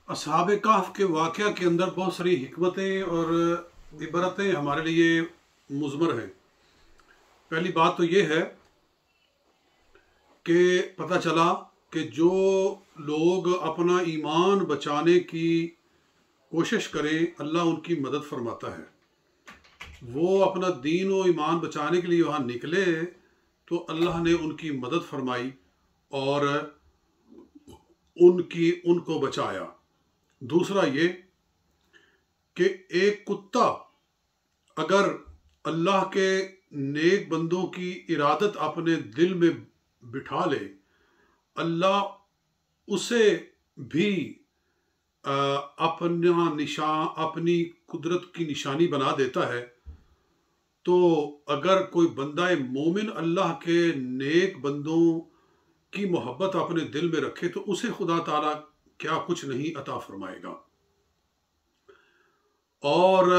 असहाब कहफ के वाक़या के अंदर बहुत सारी हिकमतें और इबरतें हमारे लिए मुज़मर हैं। पहली बात तो ये है कि पता चला कि जो लोग अपना ईमान बचाने की कोशिश करें, अल्लाह उनकी मदद फरमाता है। वो अपना दीन और ईमान बचाने के लिए वहाँ निकले तो अल्लाह ने उनकी मदद फरमाई और उनको बचाया। दूसरा ये कि एक कुत्ता अगर अल्लाह के नेक बंदों की इरादत अपने दिल में बिठा ले, अल्लाह उसे भी अपनी कुदरत की निशानी बना देता है। तो अगर कोई बंदा मोमिन अल्लाह के नेक बंदों की मोहब्बत अपने दिल में रखे तो उसे खुदा ताला क्या कुछ नहीं अता फरमाएगा। और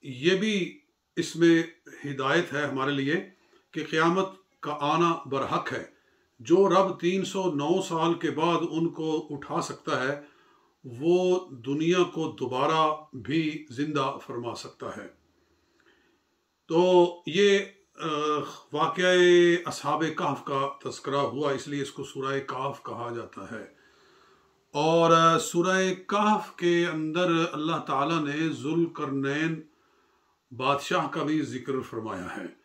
ये भी इसमें हिदायत है हमारे लिए कि क़यामत का आना बरहक है। जो रब 309 साल के बाद उनको उठा सकता है वो दुनिया को दोबारा भी जिंदा फरमा सकता है। तो ये वाक़या असहाब कहफ का तज़किरा हुआ, इसलिए इसको सूरह कहफ कहा जाता है। और सूरह कहफ के अंदर अल्लाह ताला ने ज़ुल्करनैन बादशाह का भी जिक्र फरमाया है।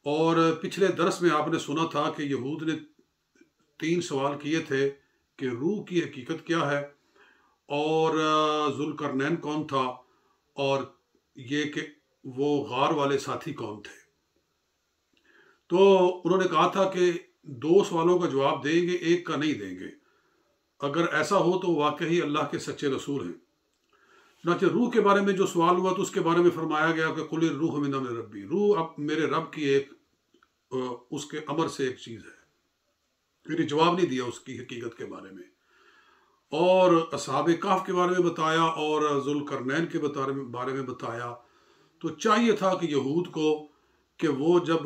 और पिछले दरस में आपने सुना था कि यहूद ने 3 सवाल किए थे कि रूह की हकीकत क्या है और ज़ुल्करनैन कौन था और ये कि वो गार वाले साथी कौन थे। तो उन्होंने कहा था कि 2 सवालों का जवाब देंगे, एक का नहीं देंगे। अगर ऐसा हो तो वाकई अल्लाह के सच्चे रसूल हैं। चुनांचे रूह के बारे में जो सवाल हुआ तो उसके बारे में फरमाया गया कि कुल रूह मिन अम्र रब्बी, रूह अब मेरे रब की एक उसके अमर से एक चीज़ है। फिर जवाब नहीं दिया उसकी हकीकत के बारे में। और असहाब कहफ के बारे में बताया और ज़ुल्करनैन के बारे में बताया। तो चाहिए था कि यहूद को कि वो जब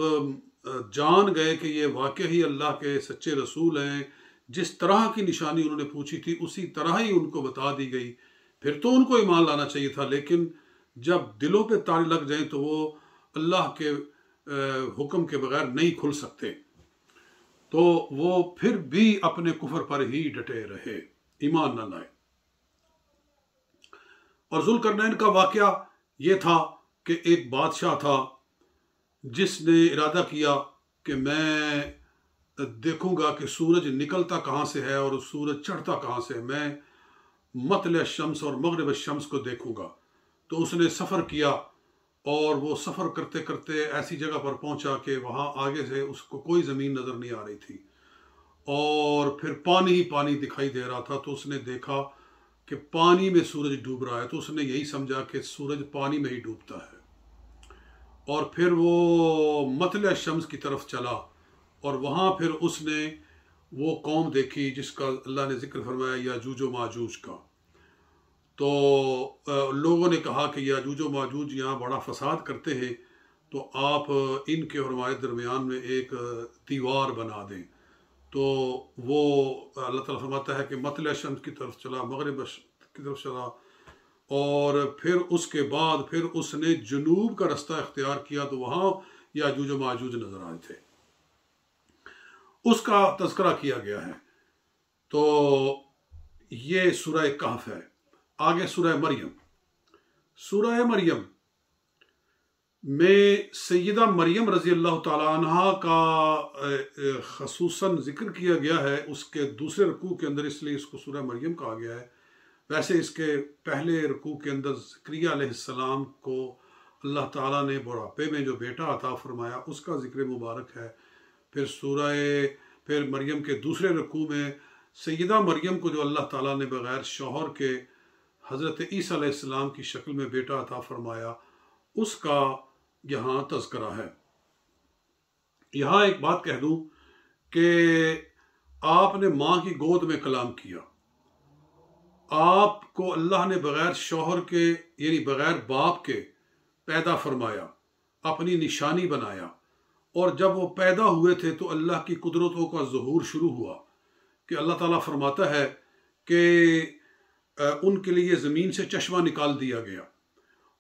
जान गए कि ये वाकई अल्लाह के सच्चे रसूल हैं, जिस तरह की निशानी उन्होंने पूछी थी उसी तरह ही उनको बता दी गई, फिर तो उनको ईमान लाना चाहिए था। लेकिन जब दिलों पे ताले लग जाएं तो वो अल्लाह के हुक्म के बगैर नहीं खुल सकते। तो वो फिर भी अपने कुफर पर ही डटे रहे, ईमान न लाए। और ज़ुल्करनैन का वाकया ये था कि एक बादशाह था जिसने इरादा किया कि मैं देखूंगा कि सूरज निकलता कहाँ से है और सूरज चढ़ता कहाँ से है, मैं मतल शम्स और मगरिब शम्स को देखूंगा। तो उसने सफ़र किया और वो सफ़र करते करते ऐसी जगह पर पहुंचा कि वहाँ आगे से उसको कोई ज़मीन नज़र नहीं आ रही थी और फिर पानी ही पानी दिखाई दे रहा था। तो उसने देखा कि पानी में सूरज डूब रहा है। तो उसने यही समझा कि सूरज पानी में ही डूबता है। और फिर वो मतल शम्स की तरफ चला और वहाँ फिर उसने वो कौम देखी जिसका अल्लाह ने जिक्र फरमाया, याजूज व माजूज का। तो लोगों ने कहा कि याजूज व माजूज यहाँ बड़ा फसाद करते हैं, तो आप इनके और हमारे दरमियान में एक दीवार बना दें। तो वो अल्लाह ताला फरमाता है कि मतल शम्स की तरफ चला, मगरिब की तरफ चला और फिर उसके बाद फिर उसने जुनूब का रास्ता इख्तियार किया तो वहाँ याजूज व माजूज नजर आए थे। उसका तज़किरा किया गया है। तो ये सूरह कहफ है। आगे सूरह मरियम। सूरह मरियम में सैयदा मरियम रज़ी अल्लाह ताला अन्हा का ख़ुसूसन जिक्र किया गया है उसके दूसरे रकू के अंदर, इसलिए इसको सूरह मरियम कहा गया है। वैसे इसके पहले रकू के अंदर ज़करिया अलैहिस्सलाम को अल्लाह ताला ने बुढ़ापे में जो बेटा अता फरमाया उसका जिक्र मुबारक है। फिर मरियम के दूसरे रकू में सैयदा मरियम को जो अल्लाह ताला ने बग़ैर शौहर के हज़रत ईसा अलैहिस्सलाम की शक्ल में बेटा अता फरमाया उसका यहाँ तज़किरा है। यहाँ एक बात कह दूँ कि आपने माँ की गोद में कलाम किया, आपको अल्लाह ने बग़ैर शौहर के यानी बग़ैर बाप के पैदा फरमाया, अपनी निशानी बनाया। और जब वो पैदा हुए थे तो अल्लाह की कुदरतों का ज़ुहूर शुरू हुआ कि अल्लाह ताला फरमाता है कि उनके लिए ज़मीन से चश्मा निकाल दिया गया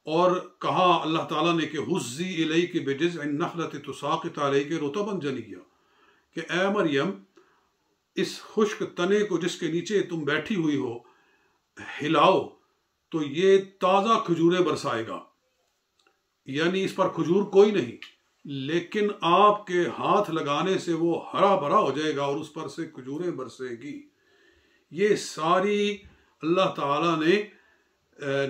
और कहा अल्लाह ताला ने कि हुज़्ज़ी इलैकी बिजिज़्इन नख़लति तुसाक़ित अलैकी रुतबन जनिय्या, कि ए मरियम, इस खुश्क तने को जिसके नीचे तुम बैठी हुई हो हिलाओ तो ये ताज़ा खजूरें बरसाएगा। यानी इस पर खजूर कोई नहीं, लेकिन आपके हाथ लगाने से वो हरा भरा हो जाएगा और उस पर से खजूरें बरसेगी। ये सारी अल्लाह ताला ने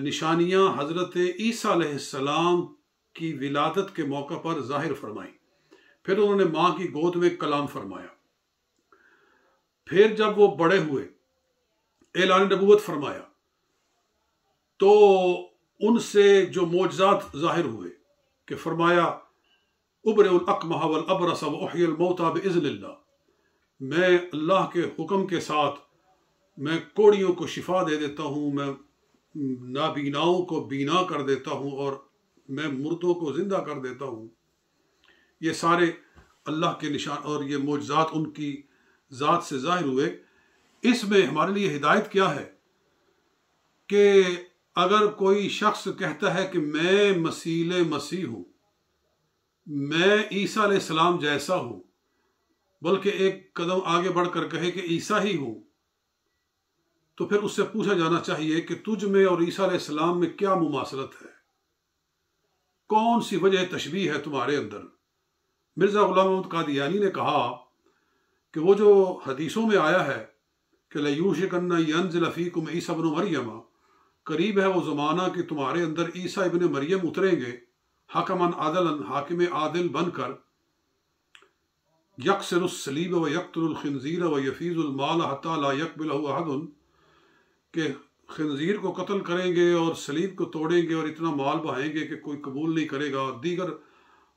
निशानियां हज़रत ईसा अलैहिस्सलाम की विलादत के मौका पर जाहिर फरमाई। फिर उन्होंने माँ की गोद में कलाम फरमाया। फिर जब वो बड़े हुए, ऐलान नबूवत फरमाया, तो उनसे जो मोजज़ात जाहिर हुए कि फरमाया उबरिउल अकमह वल अबरस व उह्यिल मौता बिइज़्निल्लाह, मैं अल्लाह के हुक्म के साथ मैं कोड़ियों को शिफा दे देता हूँ, मैं नाबीनाओं को बीना कर देता हूँ और मैं मुर्दों को जिंदा कर देता हूँ। ये सारे अल्लाह के निशान और ये मोजज़ात उनकी ज़ात से जाहिर हुए। इसमें हमारे लिए हिदायत क्या है कि अगर कोई शख्स कहता है कि मैं मसीह मसीह हूँ, मैं ईसा अलैहिस्सलाम जैसा हूँ, बल्कि एक कदम आगे बढ़कर कहे कि ईसा ही हूँ, तो फिर उससे पूछा जाना चाहिए कि तुझ में और ईसा अलैहिस्सलाम में क्या मुमासलत है, कौन सी वजह तशबीह है तुम्हारे अंदर। मिर्ज़ा ग़ुलाम अहमद क़ादियानी ने कहा कि वो जो हदीसों में आया है कि लयूशिकन्ना यंज़िल फ़ीकुम ईसा इब्न मरियम, करीब है वो ज़माना कि तुम्हारे अंदर ईसा इब्न मरियम उतरेंगे, हकमन आदलन, हाकिम आदिल बनकर, यक्सिरुस सलीब व यक़्तुलुल खिंज़ीर व यफ़ीज़ुल माल हत्ता ला यक़बिलहु अहदुन, कि खिंज़ीर को कत्ल करेंगे और सलीब को तोड़ेंगे और इतना माल बहाएंगे कि कोई कबूल नहीं करेगा। और दीगर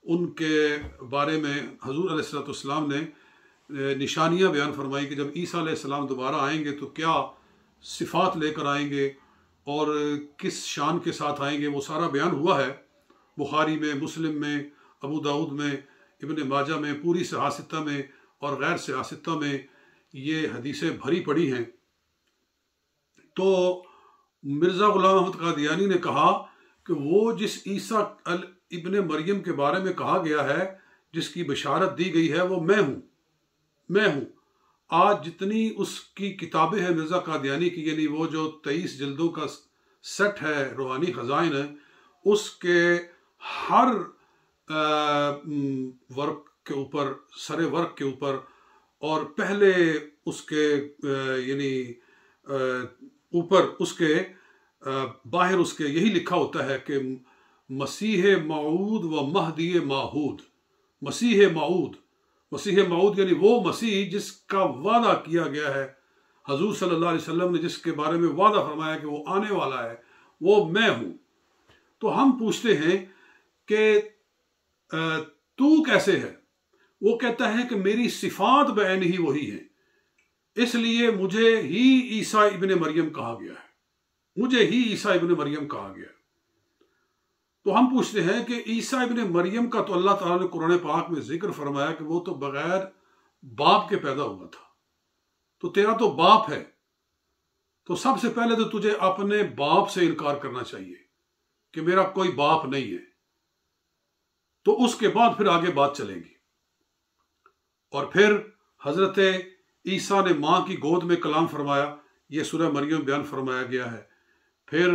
उनके बारे में हज़ूर अलैहिस्सलाम ने निशानियाँ बयान फरमाई कि जब ईसा अलैहिस्सलाम दोबारा आएंगे तो क्या सिफ़ात लेकर आएंगे और किस शान के साथ आएंगे, वो सारा बयान हुआ है बुखारी में, मुस्लिम में, अबू दाऊद में, इब्न माजा में, पूरी सिहासिता में और गैर सिहासिता में ये हदीसें भरी पड़ी हैं। तो मिर्ज़ा ग़ुलाम अहमद क़ादियानी ने कहा कि वो जिस ईसा इब्न मरियम के बारे में कहा गया है, जिसकी बशारत दी गई है, वो मैं हूँ, मैं हूँ। आज जितनी उसकी किताबें हैं मिर्ज़ा क़ादियानी की, यानी वो जो 23 जिल्दों का सेट है रूहानी ख़ज़ाइन है, उसके हर वर्क के ऊपर, सरे वर्क के ऊपर और पहले उसके यानी ऊपर उसके बाहर उसके यही लिखा होता है कि मसीह मऊद व महदी माहूद। मसीह मऊद, मसीह मऊद यानी वो मसीह जिसका वादा किया गया है, हजूर सल्लल्लाहु अलैहि वसल्लम ने जिसके बारे में वादा फरमाया कि वो आने वाला है, वो मैं हूँ। तो हम पूछते हैं कि तू कैसे है? वो कहता है कि मेरी सिफात बैन ही वही है, इसलिए मुझे ही ईसा इब्न मरियम कहा गया है, मुझे ही ईसा इब्न मरियम कहा गया है। तो हम पूछते हैं कि ईसा इब्न मरियम का तो अल्लाह ताला ने कुरान पाक में जिक्र फरमाया कि वो तो बगैर बाप के पैदा हुआ था, तो तेरा तो बाप है, तो सबसे पहले तो तुझे अपने बाप से इनकार करना चाहिए कि मेरा कोई बाप नहीं है, तो उसके बाद फिर आगे बात चलेगी। और फिर हजरत ईसा ने माँ की गोद में कलाम फरमाया, यह सूरह मरियम बयान फरमाया गया है। फिर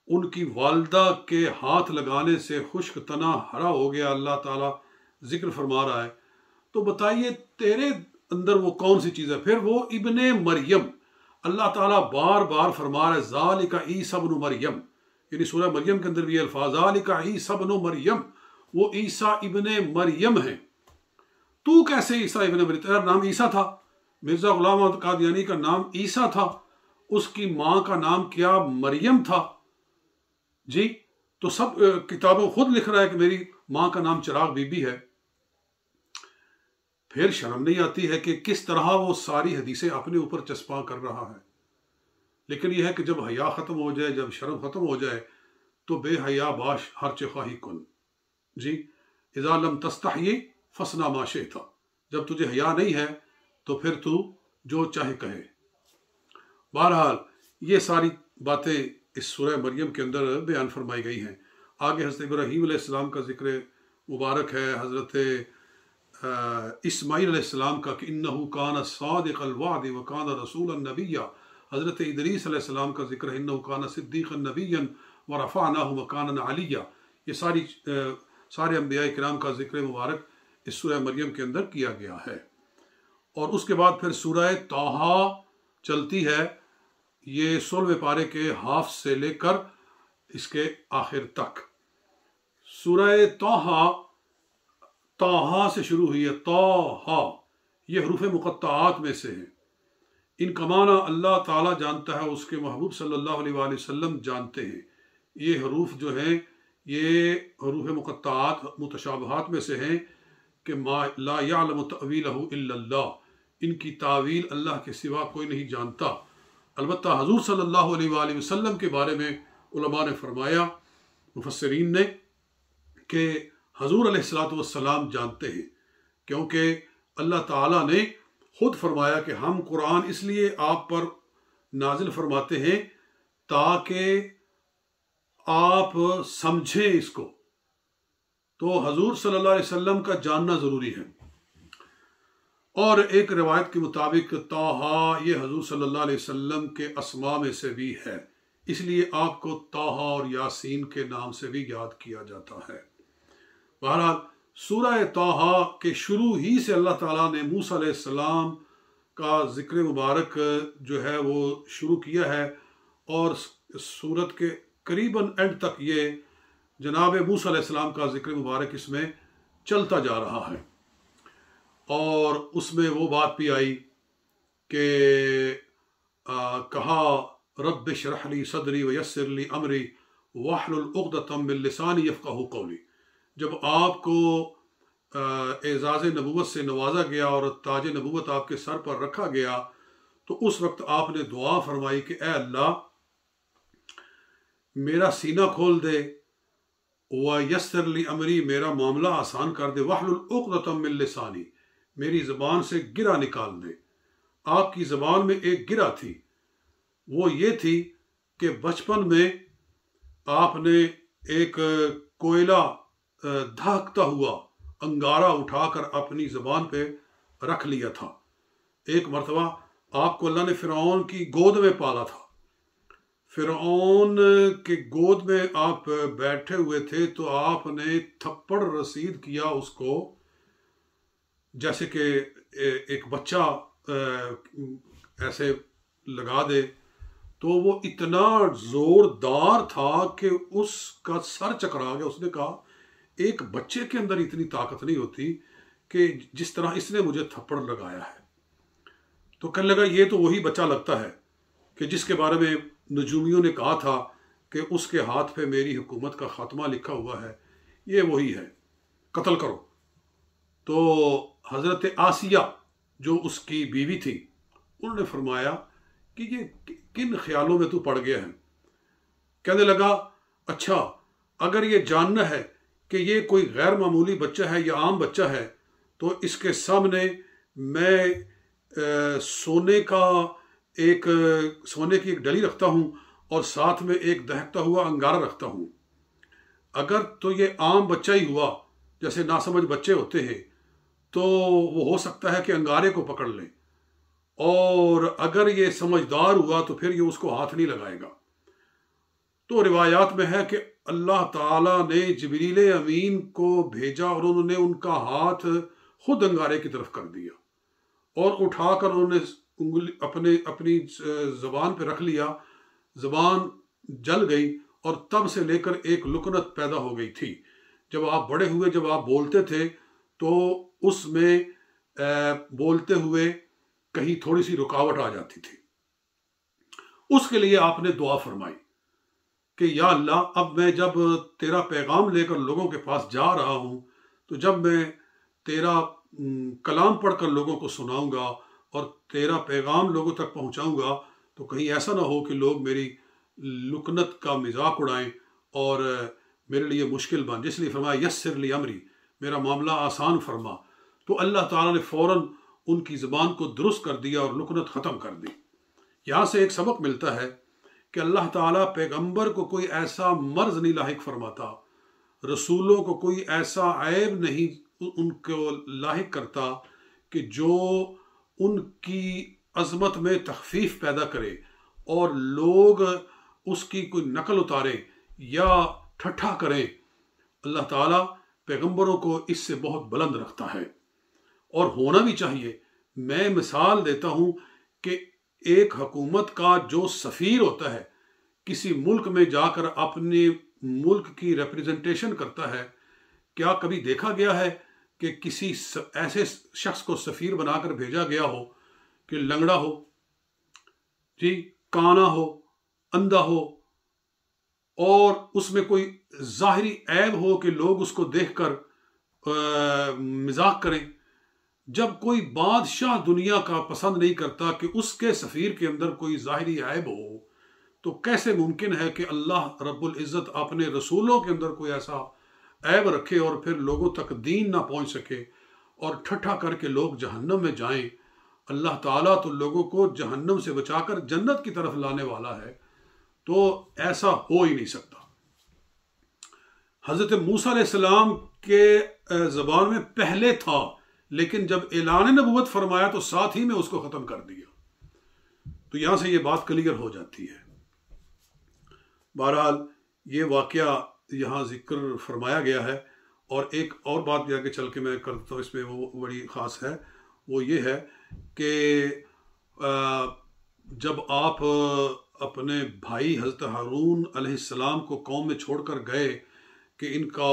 उनकी वालदा के हाथ लगाने से खुश्क तना हरा हो गया, अल्लाह ताला जिक्र फरमा रहा है। तो बताइए तेरे अंदर वो कौन सी चीज़ है? फिर वो इब्ने मरियम, अल्लाह ताला बार बार फरमा रहा है ज़ालिका ईसा इब्नु मरियम, यानी सूरह मरियम के अंदर भी अल्फाज ज़ालिका ईसा इब्नु मरियम, वो ईसा इब्ने मरियम है। तू कैसे ईसा इब्ने मरियम? तेरा नाम ईसा था, मिर्ज़ा ग़ुलाम अहमद क़ादियानी का नाम ईसा था, उसकी माँ का नाम क्या मरियम था जी। तो सब किताबों खुद लिख रहा है कि मेरी माँ का नाम चिराग बीबी है। फिर शर्म नहीं आती है कि किस तरह वो सारी हदीसें अपने ऊपर चस्पा कर रहा है। लेकिन यह है कि जब हया ख़त्म हो जाए, जब शर्म ख़त्म हो जाए, तो बेहया बाश हर ख्वाही कुन जी। इज़ा लम तस्तही फसना माशे था, जब तुझे हया नहीं है तो फिर तू जो चाहे कहे। बहरहाल ये सारी बातें इस सूरह मरियम के अंदर बयान फरमाई गई हैं। आगे हज़रत इब्राहीम अलैहिस्सलाम का ज़िक्र मुबारक है, हज़रत इस्माईल अलैहिस्सलाम का कि इन्नहु काना सादिक़ल वाद व काना रसूलन नबिय्या, हज़रत इदरीस अलैहिस्सलाम का ज़िक्र है इन्नहु काना सिद्दीक़न नबिय्यन व रफ़अनाहु मकानन अलिय्या। ये सारे अंबिया किराम का ज़िक्र मुबारक इस सूरह मरियम के अंदर किया गया है। और उसके बाद फिर सूरह ताहा चलती है, ये 16वें पारे के हाफ से लेकर इसके आखिर तक। सूरह ताहा, ताहा से शुरू हुई है, ताहा ये हरूफ मुक़त्तआत में से है। इनका माना अल्लाह ताला जानता है, उसके महबूब सल्लल्लाहु अलैहि वसल्लम जानते हैं। ये हरूफ जो हैं ये हरूफ मुक़त्तआत मुतशाबहात में से हैं कि मा ला यअलमु तअवीलहु इल्लल्लाह, इनकी तावील अल्लाह के सिवा कोई नहीं जानता। अलबत्ता हजूर सल्लल्लाहु अलैहि वसल्लम के बारे में उलमा ने फरमाया, मुफस्सिरीन ने, कि हजूर अलैहिस्सलातु वस्सलाम जानते हैं, क्योंकि अल्लाह ताला ने खुद फरमाया कि हम कुरान इसलिए आप पर नाजिल फरमाते हैं ताकि आप समझें इसको। तो हजूर सल्लल्लाहु अलैहि वसल्लम का जानना ज़रूरी है। और एक रिवायत के मुताबिक ताहा ये हजूर सल्लल्लाहु अलैहि वसल्लम के अस्मा में से भी है, इसलिए आपको ताहा और यासीन के नाम से भी याद किया जाता है। बहरहाल सूरह ताहा के शुरू ही से अल्लाह ताला ने मूसा अलैहिस्सलाम का ज़िक्र मुबारक जो है वो शुरू किया है, और सूरत के करीबन एंड तक ये जनाब मूसा अलैहिस्सलाम का ज़िक्र मुबारक इसमें चलता जा रहा है। और उसमें वो बात भी आई कि कहा रब्बि इश्रह ली सदरी व यस्सिर ली अमरी वहलुल उक़दतम मिन लिसानी यफ़क़हू क़ौली। जब आपको एज़ाज़ नबूवत से नवाजा गया और ताज नबूवत आपके सर पर रखा गया, तो उस वक्त आपने दुआ फरमाई कि ए अल्लाह मेरा सीना खोल दे, व यस्सिर ली अमरी मेरा मामला आसान कर दे, वहलुल उक़दतम मिन लिसानी मेरी ज़बान से गिरा निकाल दे। आपकी ज़बान में एक गिरा थी, वो ये थी कि बचपन में आपने एक कोयला धड़कता हुआ अंगारा उठाकर अपनी ज़बान पे रख लिया था। एक मरतबा आपको अल्लाह ने फ़िरऔन की गोद में पाला था। फ़िरऔन के गोद में आप बैठे हुए थे, तो आपने थप्पड़ रसीद किया उसको, जैसे कि एक बच्चा ऐसे लगा दे, तो वो इतना ज़ोरदार था कि उसका सर चकरा गया। उसने कहा एक बच्चे के अंदर इतनी ताकत नहीं होती कि जिस तरह इसने मुझे थप्पड़ लगाया है। तो कहने लगा ये तो वही बच्चा लगता है कि जिसके बारे में नजूमियों ने कहा था कि उसके हाथ पे मेरी हुकूमत का खात्मा लिखा हुआ है, ये वही है, कत्ल करो। तो हज़रत आसिया जो उसकी बीवी थी, उन्होंने फरमाया कि ये किन ख्यालों में तू पड़ गया है। कहने लगा अच्छा, अगर ये जानना है कि ये कोई गैर मामूली बच्चा है या आम बच्चा है, तो इसके सामने मैं सोने की एक डली रखता हूँ और साथ में एक दहकता हुआ अंगारा रखता हूँ। अगर तो ये आम बच्चा ही हुआ, जैसे नासमझ बच्चे होते हैं, तो वो हो सकता है कि अंगारे को पकड़ ले, और अगर ये समझदार हुआ तो फिर ये उसको हाथ नहीं लगाएगा। तो रिवायात में है कि अल्लाह ताला ने जिब्रील अमीन को भेजा और उन्होंने उनका हाथ खुद अंगारे की तरफ कर दिया और उठाकर उन्होंने उंगली अपनी ज़बान पे रख लिया। ज़बान जल गई और तब से लेकर एक लुकनत पैदा हो गई थी। जब आप बड़े हुए, जब आप बोलते थे, तो उसमें बोलते हुए कहीं थोड़ी सी रुकावट आ जाती थी। उसके लिए आपने दुआ फरमाई कि या अल्लाह, अब मैं जब तेरा पैगाम लेकर लोगों के पास जा रहा हूँ, तो जब मैं तेरा कलाम पढ़कर लोगों को सुनाऊंगा और तेरा पैगाम लोगों तक पहुँचाऊंगा, तो कहीं ऐसा ना हो कि लोग मेरी लुकनत का मजाक उड़ाएं और मेरे लिए मुश्किल बन। इसलिए फरमाया यस्सिर ली अमरी, मेरा मामला आसान फरमा। तो अल्लाह ताला ने फ़ौरन उनकी ज़बान को दुरुस्त कर दिया और लुकनत ख़त्म कर दी। यहाँ से एक सबक मिलता है कि अल्लाह ताला पैगंबर को कोई ऐसा मर्ज नहीं लाहिक फरमाता, रसूलों को कोई ऐसा ऐब नहीं उनको लाहिक करता कि जो उनकी अजमत में तखफीफ पैदा करे और लोग उसकी कोई नकल उतारे या ठट्ठा करें। अल्लाह ताला पैगंबरों को इससे बहुत बुलंद रखता है और होना भी चाहिए। मैं मिसाल देता हूं कि एक हुकूमत का जो सफ़ीर होता है, किसी मुल्क में जाकर अपने मुल्क की रिप्रेजेंटेशन करता है, क्या कभी देखा गया है कि किसी ऐसे शख्स को सफ़ीर बनाकर भेजा गया हो कि लंगड़ा हो जी, काना हो, अंधा हो और उसमें कोई ज़ाहिरी ऐब हो कि लोग उसको देखकर मजाक करें? जब कोई बादशाह दुनिया का पसंद नहीं करता कि उसके सफ़ीर के अंदर कोई ज़ाहिरी ऐब हो, तो कैसे मुमकिन है कि अल्लाह रब्बुल इज़्ज़त अपने रसूलों के अंदर कोई ऐसा ऐब रखे और फिर लोगों तक दीन ना पहुंच सके और ठट्ठा करके लोग जहन्नम में जाएं। अल्लाह ताला तो लोगों को जहन्नम से बचाकर जन्नत की तरफ लाने वाला है, तो ऐसा हो ही नहीं सकता। हज़रत मूसा अलैहिस्सलाम के ज़बान में पहले था, लेकिन जब ऐलान नबुव्वत फरमाया तो साथ ही में उसको ख़त्म कर दिया। तो यहां से ये बात क्लियर हो जाती है। बहरहाल ये वाक़या यहाँ जिक्र फरमाया गया है। और एक और बात भी आगे चल के मैं करता हूँ, इसमें वो बड़ी ख़ास है। वो ये है कि जब आप अपने भाई हज़रत हारून अलैहिस्सलाम को कौम में छोड़कर गए कि इनका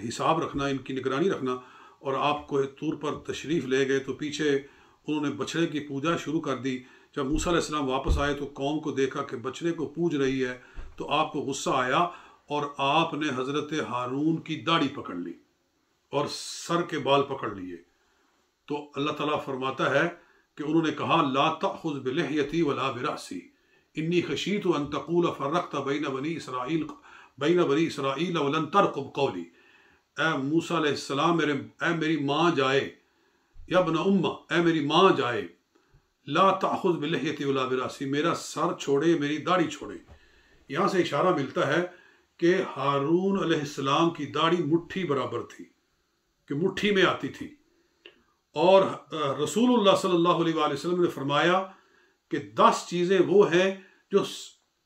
हिसाब रखना, इनकी निगरानी रखना, और आप कोह तूर पर तशरीफ़ ले गए तो पीछे उन्होंने बछड़े की पूजा शुरू कर दी। जब मूसा अलैहिस्सलाम वापस आए तो कौम को देखा कि बछड़े को पूज रही है, तो आपको गुस्सा आया और आपने हज़रत हारून की दाढ़ी पकड़ ली और सर के बाल पकड़ लिए। तो अल्लाह ताला फरमाता है कि उन्होंने कहा, ला तअख़ुज़ बिलिह्यती वला बिरासी इन्नी खशीतु अन तक़ूल फ़र्रक़्त बैन बनी इसराईल वलन तरक़ुब क़ौली। ए मूसा अलैहिस्सलाम, मेरी माँ जाए, या बना उम्मा, ए मेरी माँ जाए, ला तअख़ुज़ बिलिह्यती वला बिरासी, मेरा सर छोड़े, मेरी दाढ़ी छोड़े। यहाँ से इशारा मिलता है कि हारून अलैहिस्सलाम की दाढ़ी मुट्ठी बराबर थी, कि मुट्ठी में आती थी। और रसूलुल्लाह सल्लल्लाहु अलैहि वसल्लम ने फरमाया कि 10 चीज़ें वो हैं जो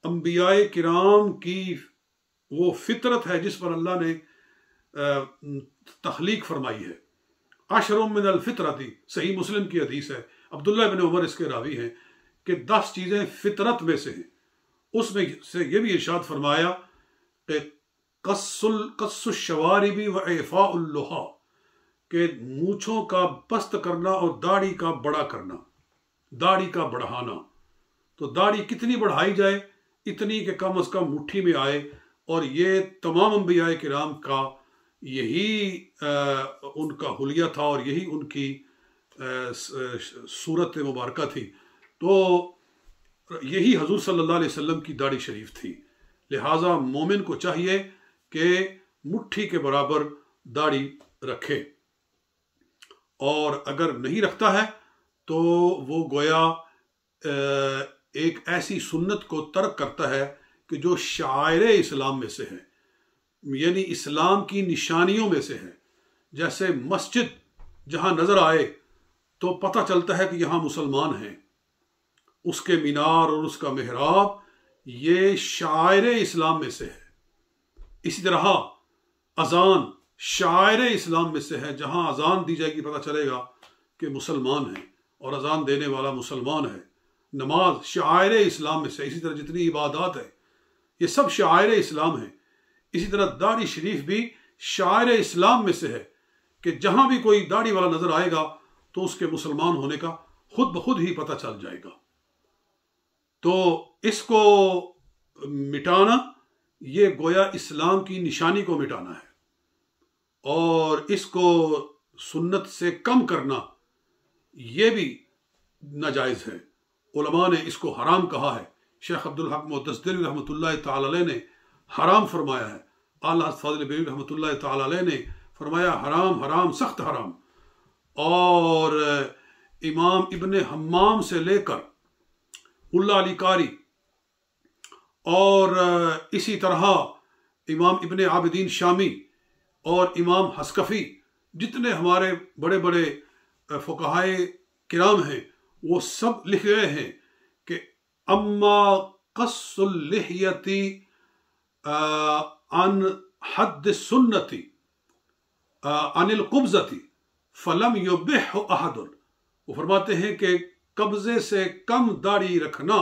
अंबियाए किराम की वो फितरत है जिस पर अल्लाह ने तख्लीक फरमाई है। अशरुम मिनल फितरती, सही मुस्लिम की हदीस है, अब्दुल्ला इब्न उमर इसके रावी हैं कि 10 चीज़ें फितरत में से हैं। उसमें से ये भी इरशाद फरमाया कि कस्सुश्शवारिबी व इफ़ाउल लुहा, कि मूछों का बस्त करना और दाढ़ी का बड़ा करना, दाढ़ी का बढ़ाना। तो दाढ़ी कितनी बढ़ाई जाए, इतनी कि कम अज़ कम मुट्ठी में आए। और ये तमाम अंबिया किराम का यही उनका हुलिया था और यही उनकी सूरत मुबारका थी। तो यही हजूर सल्लल्लाहु अलैहि वसल्लम की दाढ़ी शरीफ थी। लिहाजा मोमिन को चाहिए कि मुट्ठी के बराबर दाढ़ी रखे, और अगर नहीं रखता है तो वो गोया एक ऐसी सुन्नत को तर्क करता है कि जो शायरे इस्लाम में से है, यानी इस्लाम की निशानियों में से है। जैसे मस्जिद जहाँ नज़र आए तो पता चलता है कि यहाँ मुसलमान हैं, उसके मीनार और उसका मेहराब, ये शायरे इस्लाम में से है। इसी तरह अजान शायरे इस्लाम में से है, जहाँ अजान दी जाएगी पता चलेगा कि मुसलमान है और अजान देने वाला मुसलमान है। नमाज शायरे इस्लाम में से। इसी तरह जितनी इबादत है ये सब शायरे इस्लाम है। इसी तरह दाढ़ी शरीफ भी शायरे इस्लाम में से है कि जहाँ भी कोई दाढ़ी वाला नजर आएगा तो उसके मुसलमान होने का खुद ब खुद ही पता चल जाएगा। तो इसको मिटाना, ये गोया इस्लाम की निशानी को मिटाना है, और इसको सुन्नत से कम करना ये भी नाजायज़ है। उलमा ने इसको हराम कहा है। शेख अब्दुल हक मुतज़िली रहमतुल्लाह तआला अलैह ने हराम फरमाया है। आला फ़ाज़िल बेरी रहमतुल्लाह तआला अलैह ने फरमाया हराम, हराम, सख्त हराम। और इमाम इब्ने हम्माम से लेकर मुल्ला अली कारी और इसी तरह इमाम इब्ने आबिदीन शामी और इमाम हस्कफ़ी, जितने हमारे बड़े बड़े फ़ुक़हाए किराम हैं, वो सब लिख गए हैं कि अम्मा क़स्सुल लिह्यति अन हद्द सुन्नति अनिल क़ुब्ज़ति फ़लम युबिह अहदुन। वो फरमाते हैं कि कब्ज़े से कम दाढ़ी रखना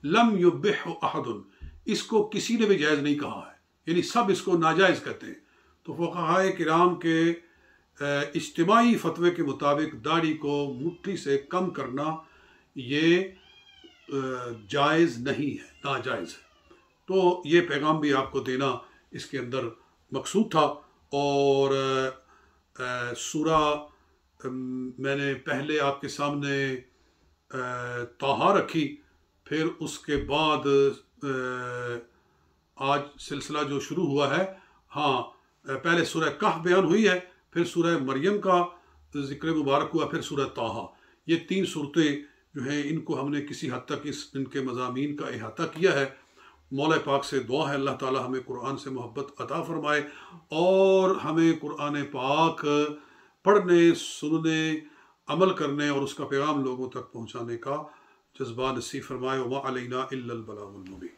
लम युबिह अहदुन, इसको किसी ने भी जायज़ नहीं कहा है, यानी सब इसको नाजायज़ कहते हैं। तो फ़ुक़हाए किराम के इज्तिमाई फ़तवे के मुताबिक दाढ़ी को मुट्ठी से कम करना ये जायज़ नहीं है, नाजायज़ है। तो ये पैगाम भी आपको देना इसके अंदर मकसूद था। और सूरा मैंने पहले आपके सामने ताहा रखी, फिर उसके बाद आज सिलसिला जो शुरू हुआ है, हाँ, पहले सूरह कहफ बयान हुई है, फिर सूरह मरियम का ज़िक्र मुबारक हुआ, फिर सूरह ताहा। ये 3 सूरतें जो हैं, इनको हमने किसी हद तक इनके मज़ामीन का अहाता किया है। मौला पाक से दुआ है अल्लाह ताला हमें कुरान से मोहब्बत अता फ़रमाए और हमें कुरान पाक पढ़ने, सुनने, अमल करने और उसका पैगाम लोगों तक पहुँचाने का जज्बा नसीब फ़रमाए। व मा अलैना इल्लल बलागुल मुबीन।